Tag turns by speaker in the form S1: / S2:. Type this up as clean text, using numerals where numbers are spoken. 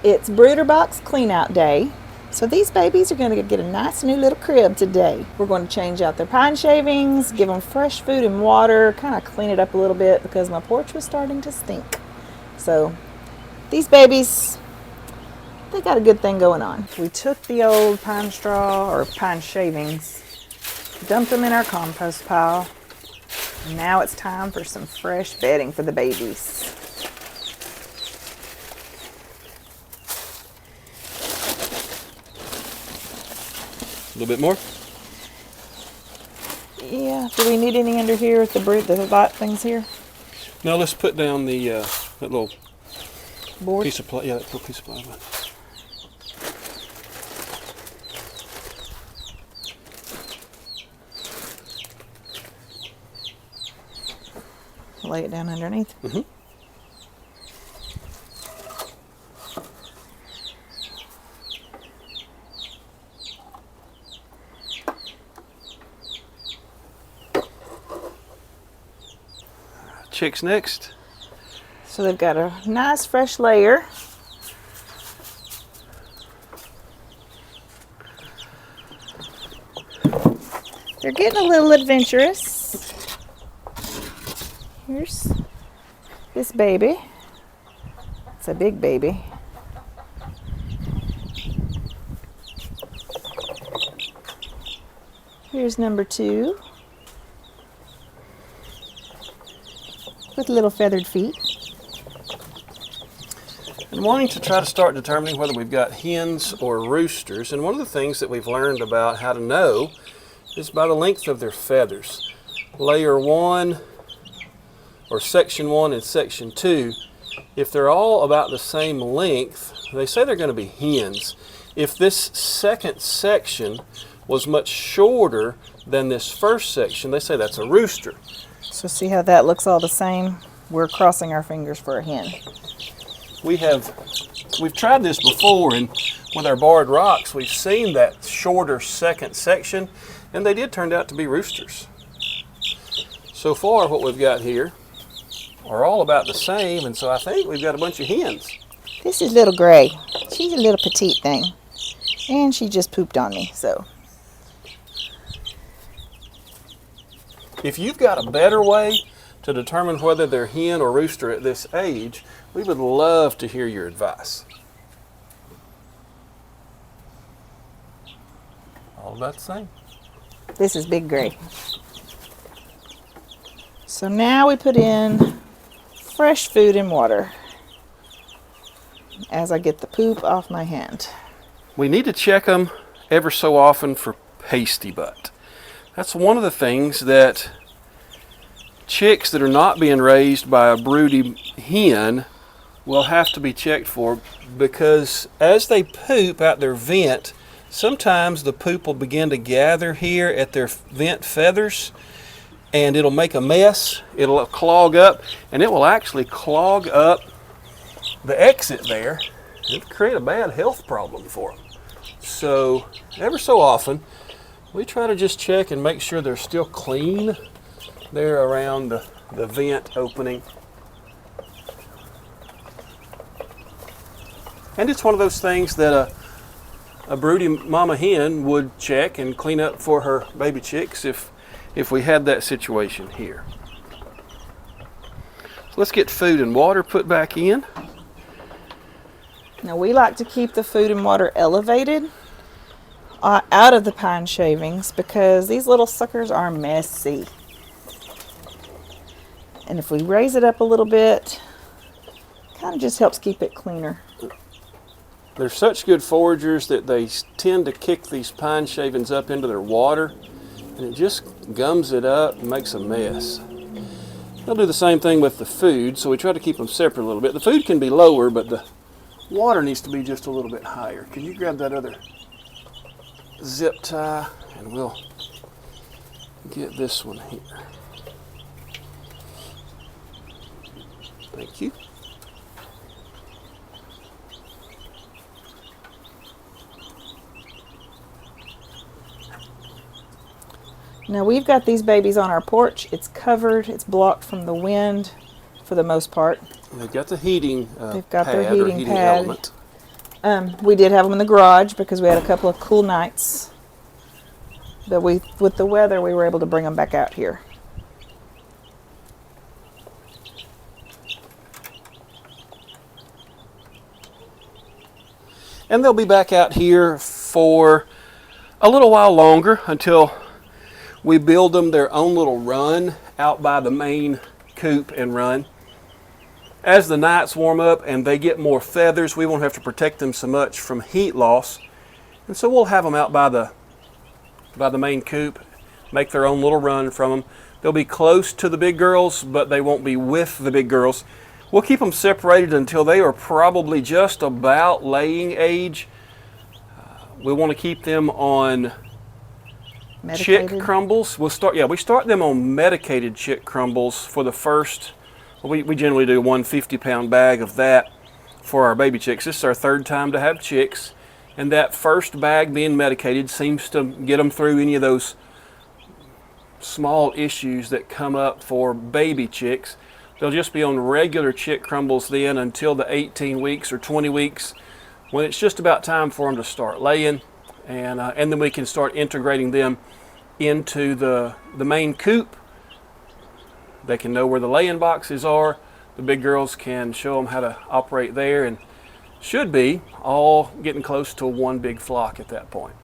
S1: It's Brooder Box Cleanout Day. So these babies are going to get a nice new little crib today. We're going to change out their pine shavings, give them fresh food and water, kind of clean it up a little bit because my porch was starting to stink. So these babies, they got a good thing going on. We took the old pine straw or pine shavings, dumped them in our compost pile. Now it's time for some fresh bedding for the babies.
S2: A little bit more?
S1: Yeah, do we need any under here with the light things here?
S2: No, let's put down the that little
S1: Board?
S2: piece of plywood. Yeah, that little piece of plywood.
S1: Lay it down underneath.
S2: Mm-hmm. Chicks next.
S1: So they've got a nice fresh layer. They're getting a little adventurous. Here's this baby. It's a big baby. Here's number 2. With little feathered feet.
S2: And wanting to try to start determining whether we've got hens or roosters, and one of the things that we've learned about how to know is by the length of their feathers. Layer 1 or section 1 and section 2, if they're all about the same length, they say they're going to be hens. If this second section was much shorter than this first section, they say that's a rooster.
S1: So see how that looks all the same? We're crossing our fingers for a hen.
S2: We've tried this before, and with our barred rocks, we've seen that shorter second section, and they did turn out to be roosters. So far, what we've got here are all about the same, and so I think we've got a bunch of hens.
S1: This is little Gray. She's a little petite thing, and she just pooped on me, so.
S2: If you've got a better way to determine whether they're hen or rooster at this age, we would love to hear your advice. All about the same.
S1: This is Big Gray. So now we put in fresh food and water as I get the poop off my hand.
S2: We need to check them ever so often for pasty butt. That's one of the things that chicks that are not being raised by a broody hen will have to be checked for, because as they poop out their vent, sometimes the poop will begin to gather here at their vent feathers, and it'll make a mess. It'll clog up, and it will actually clog up the exit there. It'll create a bad health problem for them. So ever so often, we try to just check and make sure they're still clean there around the vent opening. And it's one of those things that a broody mama hen would check and clean up for her baby chicks if we had that situation here. So let's get food and water put back in.
S1: Now we like to keep the food and water elevated out of the pine shavings because these little suckers are messy. And if we raise it up a little bit, kind of just helps keep it cleaner.
S2: They're such good foragers that they tend to kick these pine shavings up into their water, and it just gums it up and makes a mess. They'll do the same thing with the food, so we try to keep them separate a little bit. The food can be lower, but the water needs to be just a little bit higher. Can you grab that other zip tie, and we'll get this one here. Thank you.
S1: Now we've got these babies on our porch. It's covered, it's blocked from the wind for the most part.
S2: They've got the heating
S1: They've got their heating pad
S2: element.
S1: We did have them in the garage because we had a couple of cool nights. But with the weather, we were able to bring them back out here.
S2: And they'll be back out here for a little while longer until we build them their own little run out by the main coop and run. As the nights warm up and they get more feathers, we won't have to protect them so much from heat loss. And so we'll have them out by the main coop, make their own little run from them. They'll be close to the big girls, but they won't be with the big girls. We'll keep them separated until they are probably just about laying age. We want to keep them on chick
S1: Medicated.
S2: crumbles. We start them on medicated chick crumbles for the first. We generally do 150-pound bag of that for our baby chicks. This is our third time to have chicks, and that first bag being medicated seems to get them through any of those small issues that come up for baby chicks. They'll just be on regular chick crumbles then until the 18 weeks or 20 weeks, when it's just about time for them to start laying, and then we can start integrating them into the main coop. They can know where the laying boxes are. The big girls can show them how to operate there, and should be all getting close to one big flock at that point.